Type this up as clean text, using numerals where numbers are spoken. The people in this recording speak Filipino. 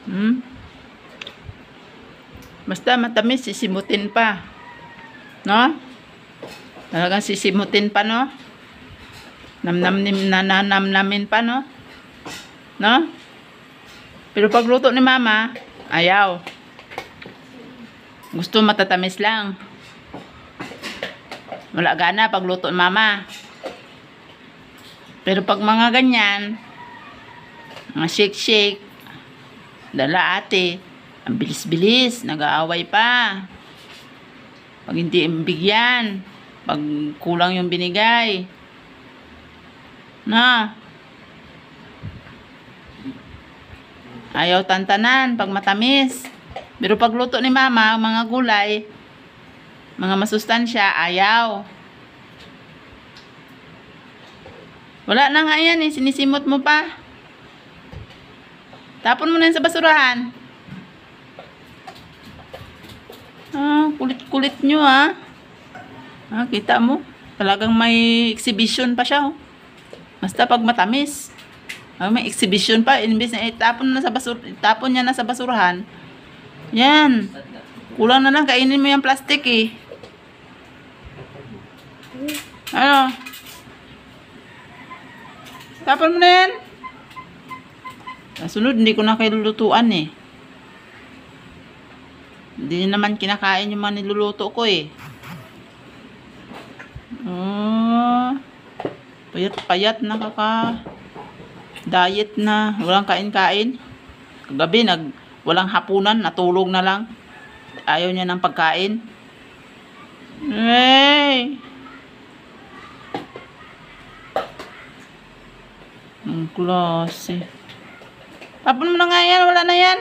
Hmm? Basta matamis, sisimutin pa. No? Talagang sisimutin pa, no? Namnamin pa, no? No? Pero pagluto ni mama, ayaw. Gusto matatamis lang. Wala gana pagluto ni mama. Pero pag mga ganyan, mga shake-shake, dala ate, ang bilis-bilis, nag-aaway pa. Pag hindi bigyan, pag kulang yung binigay. Na. Ayaw tantanan pag matamis. Pero pag luto ni mama, mga gulay, mga masustansya, ayaw. Wala na nga yan eh, sinisimot mo pa. Tapon mo na yan sa basurahan. Kulit-kulit nyo ah. Kita mo? Talagang may exhibition pa siya oh. Basta pag matamis. May exhibition pa. Imbis na itapon niya na sa basurahan. Yan. Kulang na lang, kainin mo yung plastic eh. Ano? Tapon mo na yan. Sunod, hindi ko na kayo lulutuan eh. Hindi naman kinakain yung mga niluluto ko eh. Payat-payat na diet na. Walang kain-kain. Kagabi, walang hapunan. Natulog na lang. Ayaw niya ng pagkain. Hey! Ang klase. Tapon mo na nga yan. Wala na yan.